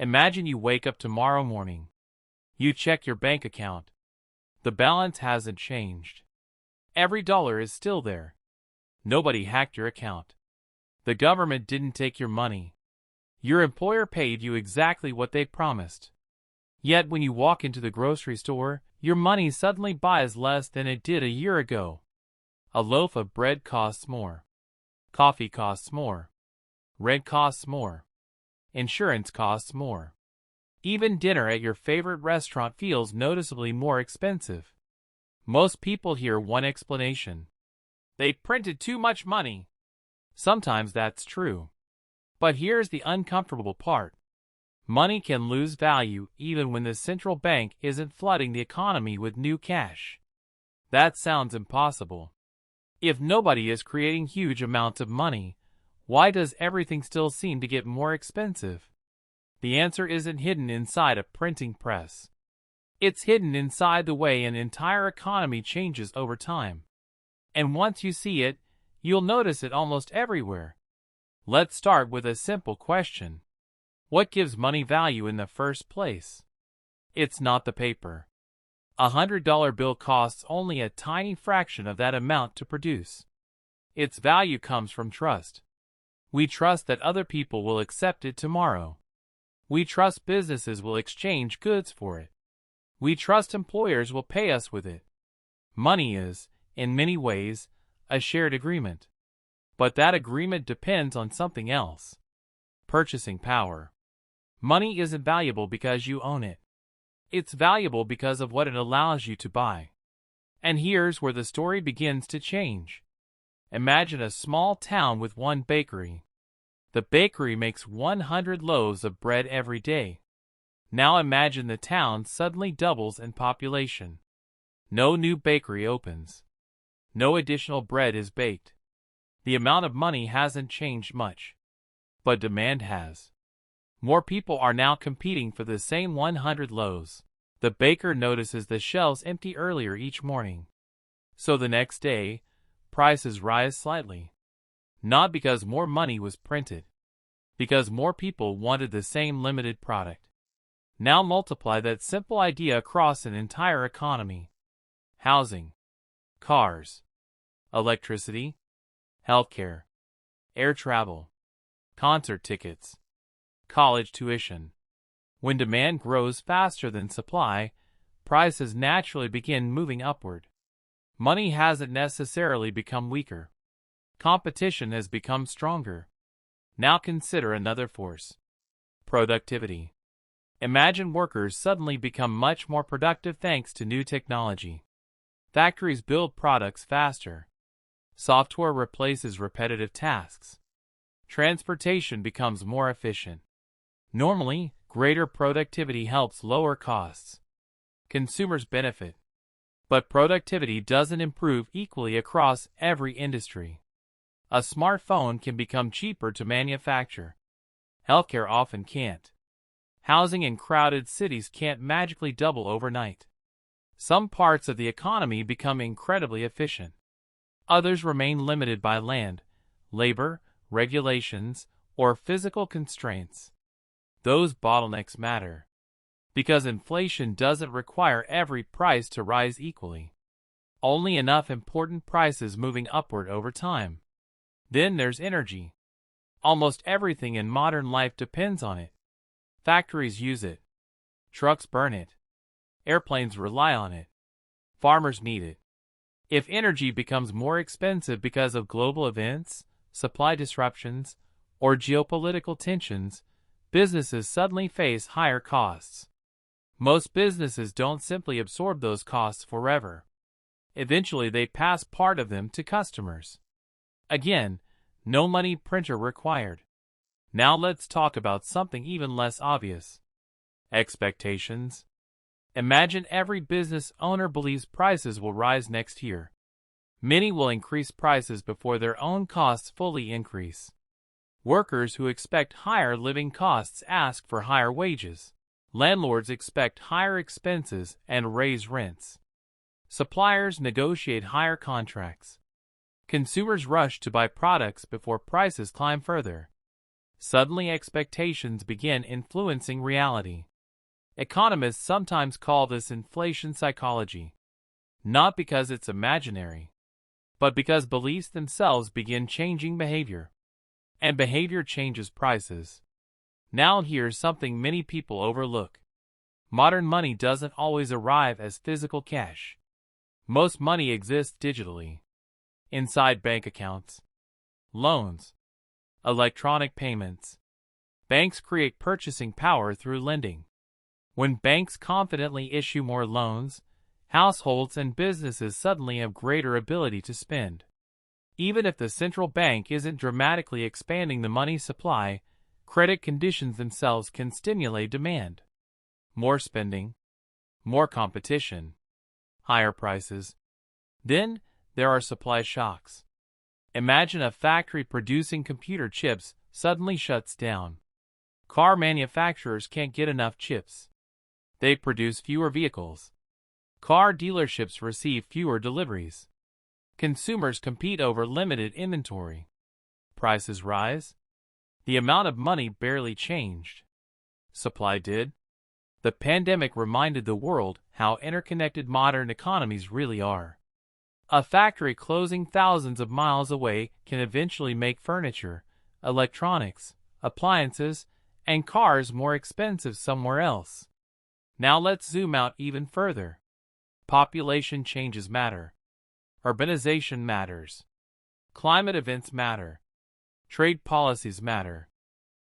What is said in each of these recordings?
Imagine you wake up tomorrow morning. You check your bank account. The balance hasn't changed. Every dollar is still there. Nobody hacked your account. The government didn't take your money. Your employer paid you exactly what they promised. Yet when you walk into the grocery store, your money suddenly buys less than it did a year ago. A loaf of bread costs more. Coffee costs more. Rent costs more. Insurance costs more. Even dinner at your favorite restaurant feels noticeably more expensive. Most people hear one explanation. They printed too much money. Sometimes that's true. But here's the uncomfortable part. Money can lose value even when the central bank isn't flooding the economy with new cash. That sounds impossible. If nobody is creating huge amounts of money, why does everything still seem to get more expensive? The answer isn't hidden inside a printing press. It's hidden inside the way an entire economy changes over time. And once you see it, you'll notice it almost everywhere. Let's start with a simple question. What gives money value in the first place? It's not the paper. $100 bill costs only a tiny fraction of that amount to produce. Its value comes from trust. We trust that other people will accept it tomorrow. We trust businesses will exchange goods for it. We trust employers will pay us with it. Money is, in many ways, a shared agreement. But that agreement depends on something else. Purchasing power. Money isn't valuable because you own it. It's valuable because of what it allows you to buy. And here's where the story begins to change. Imagine a small town with one bakery. The bakery makes 100 loaves of bread every day. Now imagine the town suddenly doubles in population. No new bakery opens. No additional bread is baked. The amount of money hasn't changed much. But demand has. More people are now competing for the same 100 loaves. The baker notices the shelves empty earlier each morning. So the next day, prices rise slightly. Not because more money was printed. Because more people wanted the same limited product. Now multiply that simple idea across an entire economy. Housing. Cars. Electricity. Healthcare. Air travel. Concert tickets. College tuition. When demand grows faster than supply, prices naturally begin moving upward. Money hasn't necessarily become weaker. Competition has become stronger. Now consider another force. Productivity. Imagine workers suddenly become much more productive thanks to new technology. Factories build products faster. Software replaces repetitive tasks. Transportation becomes more efficient. Normally, greater productivity helps lower costs. Consumers benefit. But productivity doesn't improve equally across every industry. A smartphone can become cheaper to manufacture. Healthcare often can't. Housing in crowded cities can't magically double overnight. Some parts of the economy become incredibly efficient. Others remain limited by land, labor, regulations, or physical constraints. Those bottlenecks matter. Because inflation doesn't require every price to rise equally. Only enough important prices moving upward over time. Then there's energy. Almost everything in modern life depends on it. Factories use it. Trucks burn it. Airplanes rely on it. Farmers need it. If energy becomes more expensive because of global events, supply disruptions, or geopolitical tensions, businesses suddenly face higher costs. Most businesses don't simply absorb those costs forever. Eventually they pass part of them to customers. Again, no money printer required. Now let's talk about something even less obvious. Expectations. Imagine every business owner believes prices will rise next year. Many will increase prices before their own costs fully increase. Workers who expect higher living costs ask for higher wages. Landlords expect higher expenses and raise rents. Suppliers negotiate higher contracts. Consumers rush to buy products before prices climb further. Suddenly expectations begin influencing reality. Economists sometimes call this inflation psychology, not because it's imaginary, but because beliefs themselves begin changing behavior, and behavior changes prices. Now here's something many people overlook. Modern money doesn't always arrive as physical cash. Most money exists digitally, inside bank accounts, loans, electronic payments. Banks create purchasing power through lending. When banks confidently issue more loans, households and businesses suddenly have greater ability to spend. Even if the central bank isn't dramatically expanding the money supply, credit conditions themselves can stimulate demand. More spending, more competition, higher prices. Then there are supply shocks. Imagine a factory producing computer chips suddenly shuts down. Car manufacturers can't get enough chips. They produce fewer vehicles. Car dealerships receive fewer deliveries. Consumers compete over limited inventory. Prices rise. The amount of money barely changed. Supply did. The pandemic reminded the world how interconnected modern economies really are. A factory closing thousands of miles away can eventually make furniture, electronics, appliances, and cars more expensive somewhere else. Now let's zoom out even further. Population changes matter. Urbanization matters. Climate events matter. Trade policies matter.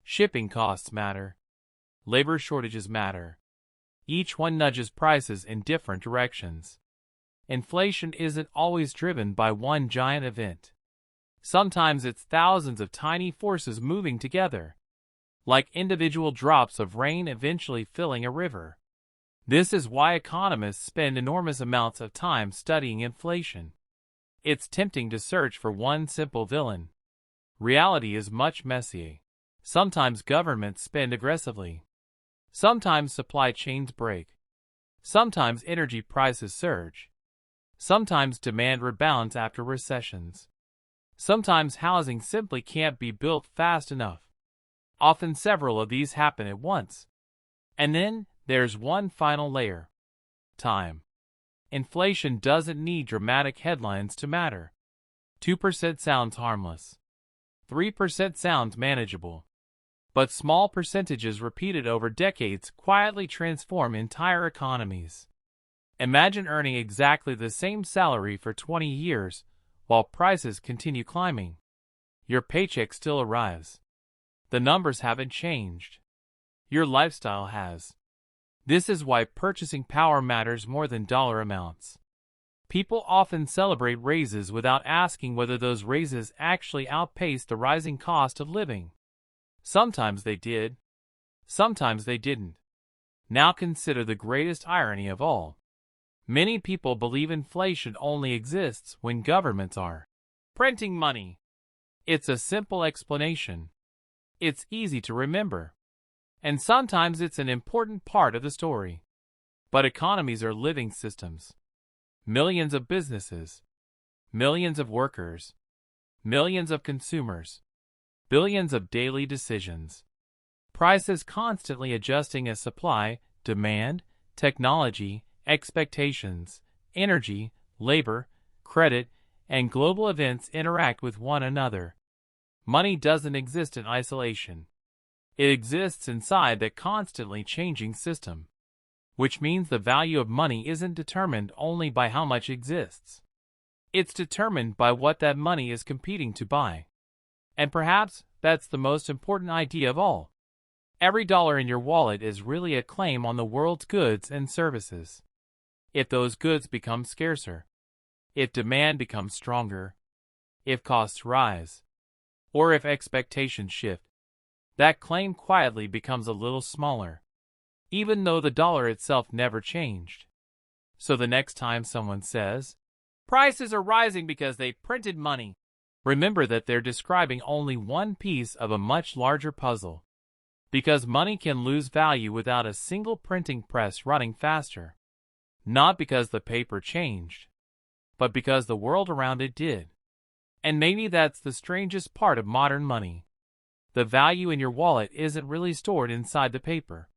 Shipping costs matter. Labor shortages matter. Each one nudges prices in different directions. Inflation isn't always driven by one giant event. Sometimes it's thousands of tiny forces moving together, like individual drops of rain eventually filling a river. This is why economists spend enormous amounts of time studying inflation. It's tempting to search for one simple villain. Reality is much messier. Sometimes governments spend aggressively. Sometimes supply chains break. Sometimes energy prices surge. Sometimes demand rebounds after recessions. Sometimes housing simply can't be built fast enough. Often several of these happen at once. And then there's one final layer. Time. Inflation doesn't need dramatic headlines to matter. 2% sounds harmless. 3% sounds manageable. But small percentages repeated over decades quietly transform entire economies. Imagine earning exactly the same salary for 20 years while prices continue climbing. Your paycheck still arrives. The numbers haven't changed. Your lifestyle has. This is why purchasing power matters more than dollar amounts. People often celebrate raises without asking whether those raises actually outpace the rising cost of living. Sometimes they did. Sometimes they didn't. Now consider the greatest irony of all. Many people believe inflation only exists when governments are printing money. It's a simple explanation. It's easy to remember. And sometimes it's an important part of the story. But economies are living systems. Millions of businesses. Millions of workers. Millions of consumers. Billions of daily decisions. Prices constantly adjusting as supply, demand, technology, expectations, energy, labor, credit, and global events interact with one another. Money doesn't exist in isolation. It exists inside that constantly changing system, which means the value of money isn't determined only by how much exists. It's determined by what that money is competing to buy. And perhaps that's the most important idea of all. Every dollar in your wallet is really a claim on the world's goods and services. If those goods become scarcer, if demand becomes stronger, if costs rise, or if expectations shift, that claim quietly becomes a little smaller, even though the dollar itself never changed. So the next time someone says, "Prices are rising because they printed money," remember that they're describing only one piece of a much larger puzzle. Because money can lose value without a single printing press running faster. Not because the paper changed, but because the world around it did. And maybe that's the strangest part of modern money. The value in your wallet isn't really stored inside the paper.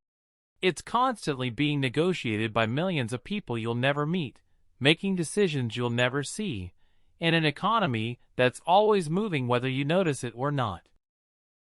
It's constantly being negotiated by millions of people you'll never meet, making decisions you'll never see, in an economy that's always moving whether you notice it or not.